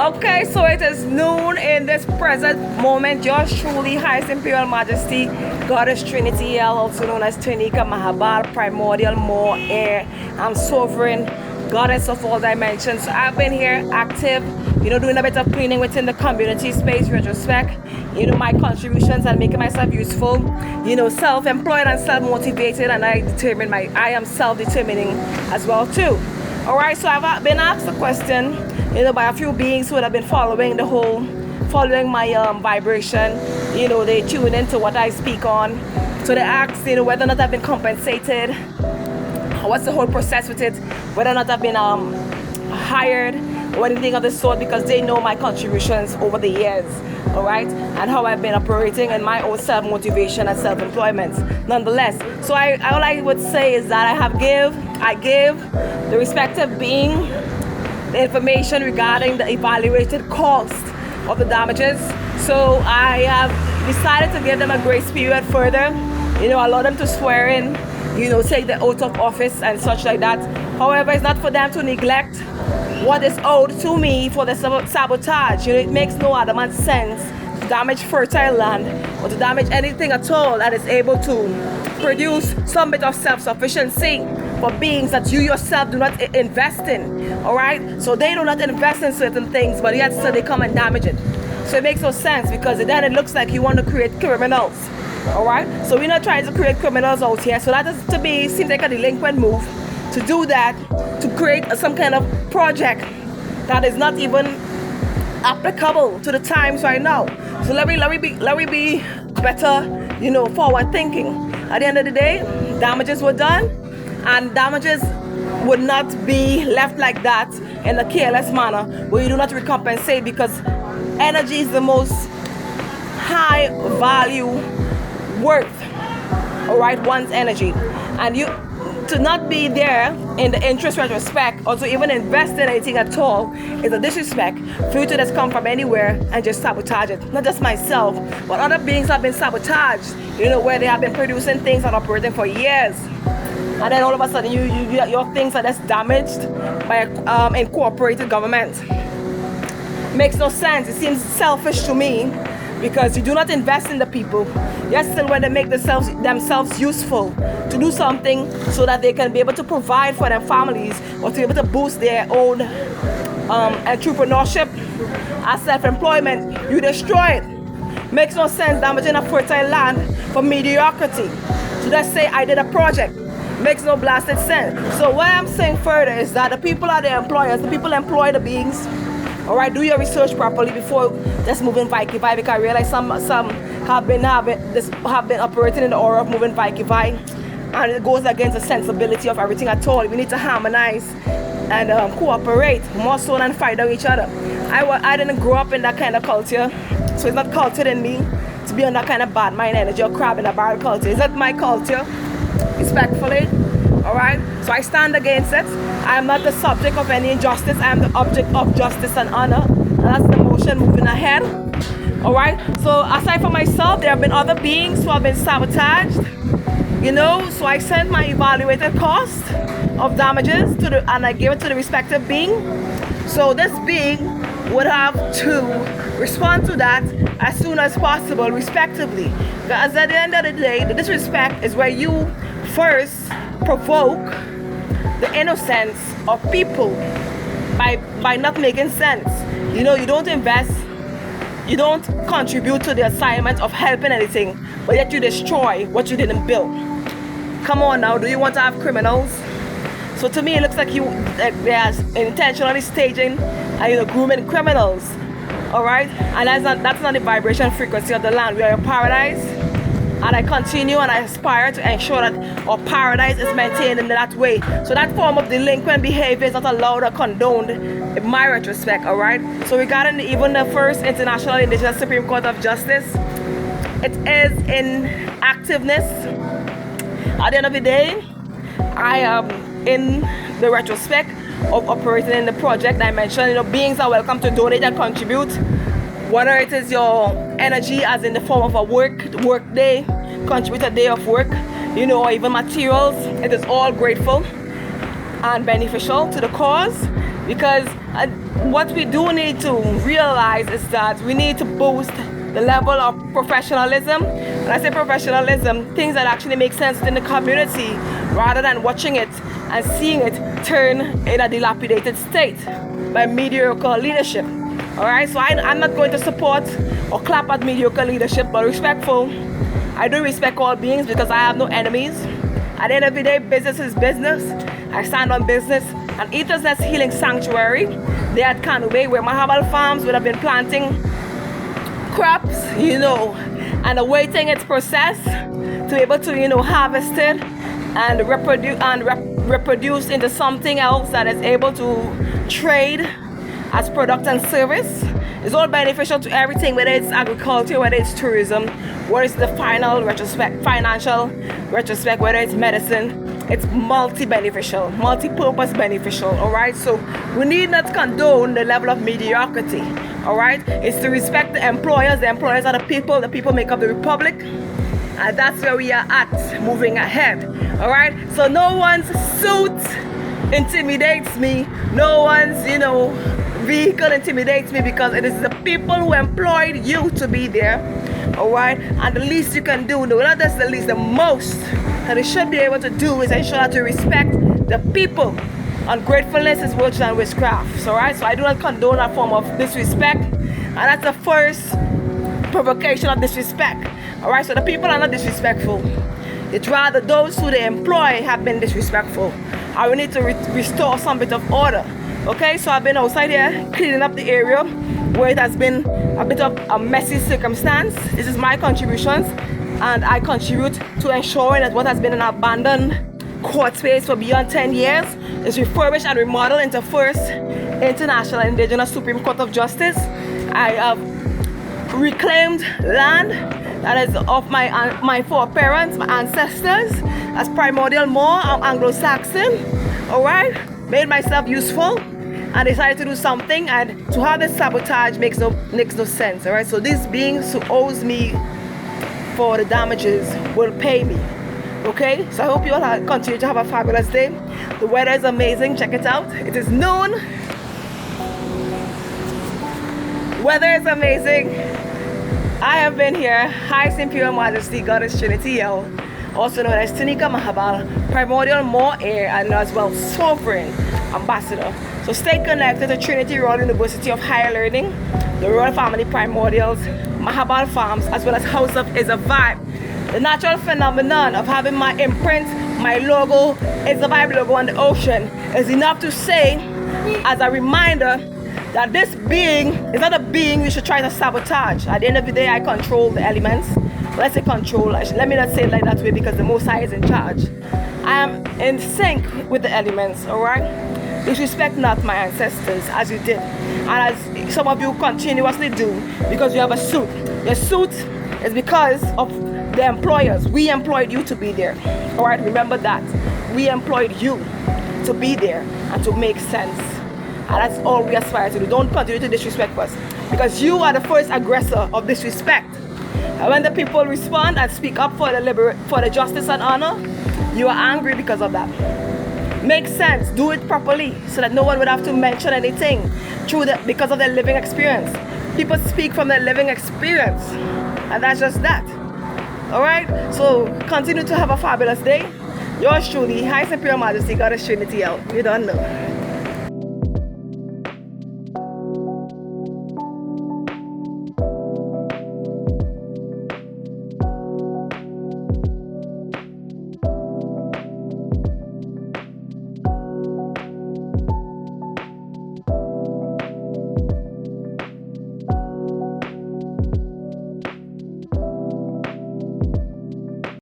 Okay, so it is noon in this present moment. Yours truly, Highest Imperial Majesty, Goddess Trinity, also known as Ternicka, Mahabal, Primordial, Heir. I'm sovereign, goddess of all dimensions. So I've been here active, doing a bit of cleaning within the community space, retrospect, my contributions and making myself useful, self-employed and self-motivated, and I am self-determining as well too. All right, so I've been asked a question, by a few beings who have been following my vibration. They tune into what I speak on. So they asked, whether or not I've been compensated, what's the whole process with it, whether or not I've been hired or anything of the sort, because they know my contributions over the years, all right, and how I've been operating in my own self-motivation and self-employment nonetheless. So all I would say is that I give the respective being the information regarding the evaluated cost of the damages. So I have decided to give them a grace period further, allow them to swear in, take the oath of office and such like that. However, it's not for them to neglect what is owed to me for the sabotage. It makes no other sense to damage fertile land or to damage anything at all that is able to produce some bit of self-sufficiency for beings that you yourself do not invest in, all right? So they do not invest in certain things, but yet still they come and damage it. So it makes no sense, because then it looks like you want to create criminals, all right? So we're not trying to create criminals out here. So that is, to me, seems like a delinquent move to do that, to create some kind of project that is not even applicable to the times right now. So let me be better, forward thinking. At the end of the day, damages were done, and damages would not be left like that in a careless manner where you do not recompensate, because energy is the most high value worth, all right, one's energy. And you to not be there in the interest retrospect, or to even invest in anything at all, is a disrespect for you to just come from anywhere and just sabotage it. Not just myself, but other beings have been sabotaged, where they have been producing things and operating for years. And then all of a sudden your things are just damaged by incorporated government. Makes no sense. It seems selfish to me, because you do not invest in the people. Yet still, when they make themselves useful to do something so that they can be able to provide for their families, or to be able to boost their own entrepreneurship and self-employment, you destroy it. Makes no sense damaging a fertile land for mediocrity. So let's say I did a project. Makes no blasted sense. So what I'm saying further is that the people are the employers. The people employ the beings. All right, do your research properly before just moving Vikey, because I realize some have been operating in the aura of moving Vikey, and it goes against the sensibility of everything at all. We need to harmonize and cooperate more so than fight on each other. I didn't grow up in that kind of culture, so it's not cultured in me to be on that kind of bad mind energy or crab in a barrel culture. It's not my culture, respectfully. All right, so I stand against it. I am not the subject of any injustice. I am the object of justice and honor, and that's the motion moving ahead. All right, so aside from myself, there have been other beings who have been sabotaged, so I sent my evaluated cost of damages and I gave it to the respective being. So this being would have to respond to that as soon as possible, respectively, because at the end of the day, the disrespect is where you first provoke the innocence of people by not making sense. You don't invest, you don't contribute to the assignment of helping anything, but yet you destroy what you didn't build. Come on now, do you want to have criminals? So to me, it looks like they're intentionally staging and grooming criminals. All right, and that's not the vibration frequency of the land. We are in paradise. And I continue and I aspire to ensure that our paradise is maintained in that way. So that form of delinquent behavior is not allowed or condoned in my retrospect, all right? So regarding even the first International Indigenous Supreme Court of Justice, it is in activeness. At the end of the day, I am in the retrospect of operating in the project dimension. Beings are welcome to donate and contribute, whether it is your energy as in the form of a work day, contribute a day of work, or even materials. It is all grateful and beneficial to the cause. Because what we do need to realize is that we need to boost the level of professionalism. When I say professionalism, things that actually make sense in the community, rather than watching it and seeing it turn in a dilapidated state by mediocre leadership. All right, so I'm not going to support or clap at mediocre leadership, but respectful. I do respect all beings because I have no enemies. At the end of the day, business is business. I stand on business. And Eater's Nest Healing Sanctuary, they at Canway, where Mahabal farms would have been planting crops, and awaiting its process to be able to, harvest it and reproduce into something else that is able to trade as product and service. It's all beneficial to everything, whether it's agriculture, whether it's tourism, whether it's the financial retrospect, whether it's medicine. It's multi-beneficial, multi-purpose beneficial, all right? So we need not condone the level of mediocrity, all right? It's to respect the employers. The employers are the people make up the republic, and that's where we are at, moving ahead, all right? So no one's suit intimidates me, no one's, vehicle intimidates me, because it is the people who employed you to be there, all right? And the least you can do, not just the least, the most that you should be able to do is ensure that you respect the people. Ungratefulness is worse than witchcraft, all right? So I do not condone that form of disrespect, and that's the first provocation of disrespect, all right? So the people are not disrespectful. It's rather those who they employ have been disrespectful. And we need to restore some bit of order. Okay, so I've been outside here cleaning up the area where it has been a bit of a messy circumstance. This is my contributions, and I contribute to ensuring that what has been an abandoned court space for beyond 10 years is refurbished and remodeled into first International Indigenous Supreme Court of Justice. I have reclaimed land that is of my foreparents, my ancestors, as primordial Moor. I'm Anglo-Saxon, all right? Made myself useful and decided to do something, and to have this sabotage makes no sense, all right? So these beings who owes me for the damages will pay me, okay? So I hope you all continue to have a fabulous day. The weather is amazing, check it out. It is noon. Weather is amazing. I have been here, Highest Imperial Majesty Goddess Trinity, also known as Ternicka Mahabal, Primordial Moor Heir, and as well Sovereign Ambassador. So stay connected to Trinity Royal University of Higher Learning, the Royal Family Primordials, Mahabal Farms, as well as House of Is a Vibe. The natural phenomenon of having my imprint, my logo, Is a Vibe logo on the ocean is enough to say, as a reminder, that this being is not a being we should try to sabotage. At the end of the day, I control the elements. Let's say control. Let me not say it like that way, because the Most High is in charge. I am in sync with the elements, all right? Disrespect not my ancestors as you did, and as some of you continuously do, because you have a suit. Your suit is because of the employers. We employed you to be there, all right? Remember that. We employed you to be there and to make sense. And that's all we aspire to do. Don't continue to disrespect us, because you are the first aggressor of disrespect. And when the people respond and speak up for the justice and honor, you are angry because of that. Make sense. Do it properly so that no one would have to mention anything because of their living experience. People speak from their living experience, and that's just that. All right? So continue to have a fabulous day. Yours truly, Highest Imperial Majesty Goddess Trinity. You don't know.